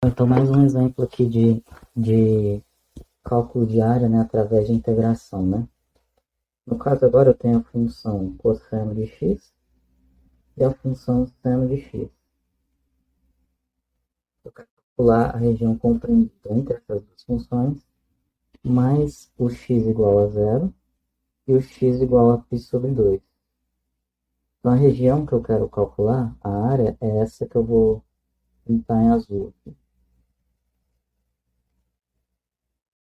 Então, mais um exemplo aqui de cálculo de área, né, através de integração, né? No caso agora eu tenho a função cosseno de x e a função seno de x. Eu quero calcular a região compreendida entre essas duas funções, mais o x igual a zero e o x igual a π sobre 2. Então, a região que eu quero calcular, a área, é essa que eu vou pintar em azul aqui.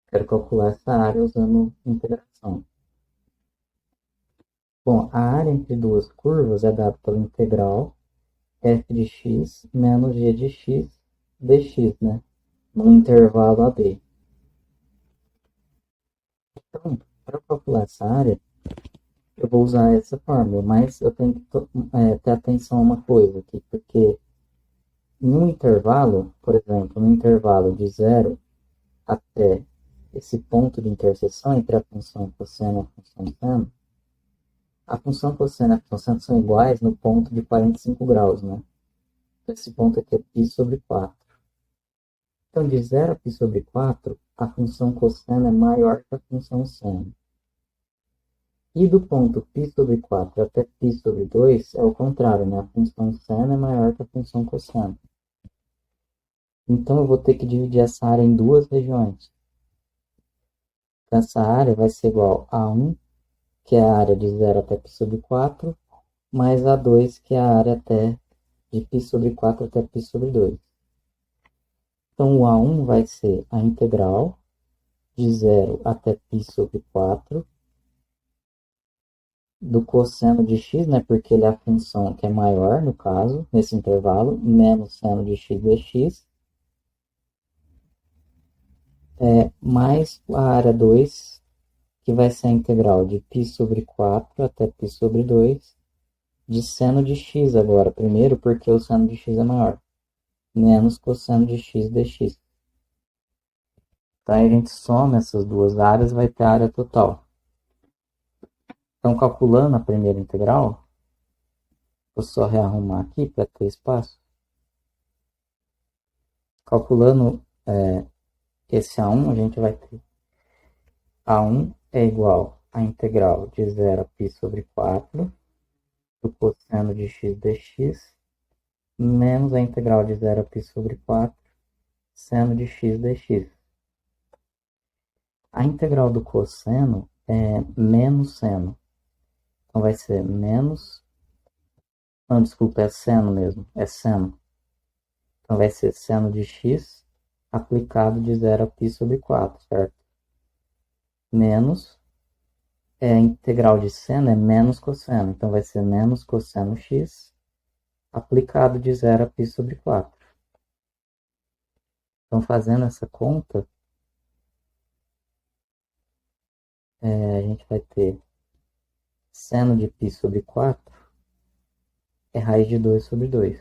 Quero calcular essa área usando integração. Bom, a área entre duas curvas é dada pela integral f de x menos g de x dx, né? No intervalo AB. Então, para calcular essa área, eu vou usar essa fórmula, mas eu tenho que ter atenção a uma coisa aqui, porque em um intervalo, por exemplo, no intervalo de 0 até esse ponto de interseção entre a função cosseno e a função seno, a função cosseno e a função seno são iguais no ponto de 45 graus, né? Esse ponto aqui é π sobre 4. Então, de 0 a π sobre 4, a função cosseno é maior que a função seno. E do ponto π sobre 4 até π sobre 2 é o contrário, né? A função seno é maior que a função cosseno. Então, eu vou ter que dividir essa área em duas regiões. Então, essa área vai ser igual a 1, que é a área de 0 até π sobre 4, mais a 2, que é a área de π sobre 4 até π sobre 2. Então, o A1 vai ser a integral de 0 até π sobre 4 do cosseno de x, né, porque ele é a função que é maior, no caso, nesse intervalo, menos seno de x dx, mais a área 2, que vai ser a integral de π sobre 4 até π sobre 2, de seno de x agora, primeiro, porque o seno de x é maior, menos cosseno de x dx. Então, aí a gente soma essas duas áreas e vai ter a área total. Então, calculando a primeira integral, vou só rearrumar aqui para ter espaço. Calculando esse A1, a gente vai ter A1 é igual à integral de 0 a π sobre 4 do cosseno de x dx, menos a integral de 0 a π sobre 4 seno de x dx. A integral do cosseno é menos seno. Então, vai ser menos... Não, desculpa, é seno mesmo. É seno. Então, vai ser seno de x aplicado de 0 a π sobre 4, certo? Menos... a integral de seno é menos cosseno. Então, vai ser menos cosseno x aplicado de 0 a π sobre 4. Então, fazendo essa conta, a gente vai ter seno de π sobre 4 é raiz de 2 sobre 2.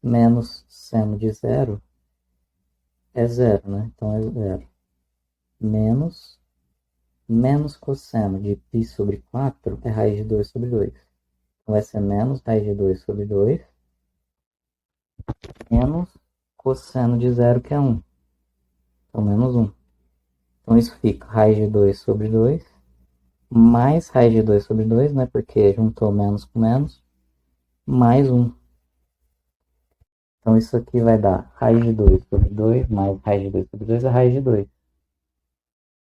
Menos seno de 0 é 0, né? Então, é 0. Menos cosseno de π sobre 4 é raiz de 2 sobre 2. Então, vai ser menos raiz de 2 sobre 2, menos cosseno de 0, que é 1. Então, menos 1. Então, isso fica raiz de 2 sobre 2, mais raiz de 2 sobre 2, né? Porque juntou menos com menos, mais 1. Então, isso aqui vai dar raiz de 2 sobre 2, mais raiz de 2 sobre 2 é raiz de 2.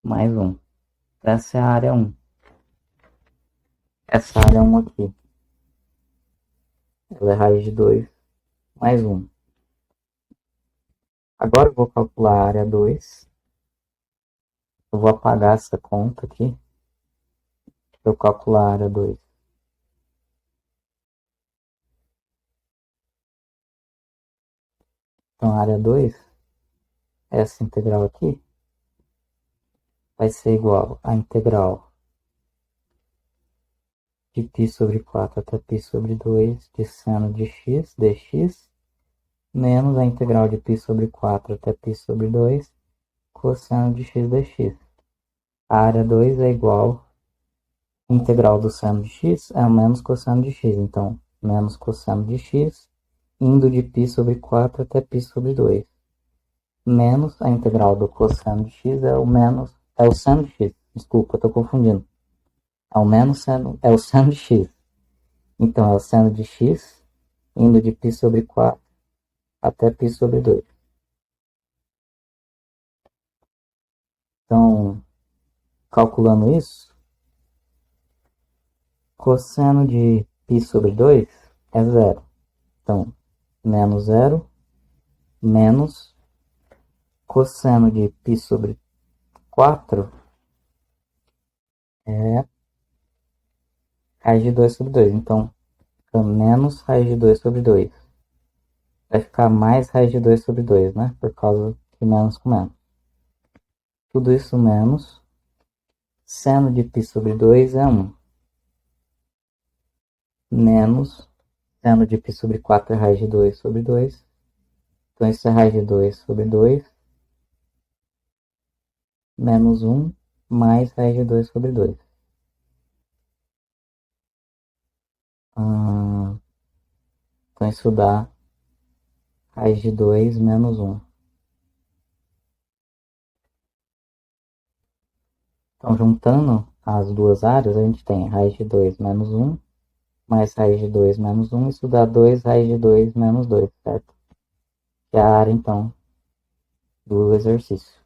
Mais 1. Essa é a área 1. Essa área 1 aqui. Ela é raiz de 2 mais 1. Agora eu vou calcular a área 2. Eu vou apagar essa conta aqui. Para eu calcular a área 2. Então, a área 2, essa integral aqui, vai ser igual à integral de π sobre 4 até π sobre 2 de seno de x dx, menos a integral de π sobre 4 até π sobre 2 cosseno de x dx. A área 2 é igual à integral do seno de x é menos cosseno de x. Então, menos cosseno de x, indo de π sobre 4 até π sobre 2. menos a integral do cosseno de x é o seno de x. Desculpa, eu tô confundindo. É o menos seno, é o seno de x. Então, é o seno de x indo de π sobre 4 até π sobre 2. Então, calculando isso, cosseno de π sobre 2 é zero. Então, menos zero menos cosseno de π sobre 4 é raiz de 2 sobre 2. Então, fica menos raiz de 2 sobre 2. Vai ficar mais raiz de 2 sobre 2, né? Por causa de menos com menos. Tudo isso menos seno de π sobre 2 é 1. Menos seno de π sobre 4 é raiz de 2 sobre 2. Então, isso é raiz de 2 sobre 2. Menos 1 mais raiz de 2 sobre 2. Então, isso dá raiz de 2 menos 1. Então, juntando as duas áreas, a gente tem raiz de 2 menos 1, mais raiz de 2 menos 1, isso dá 2 raiz de 2 menos 2, certo? Que é a área, então, do exercício.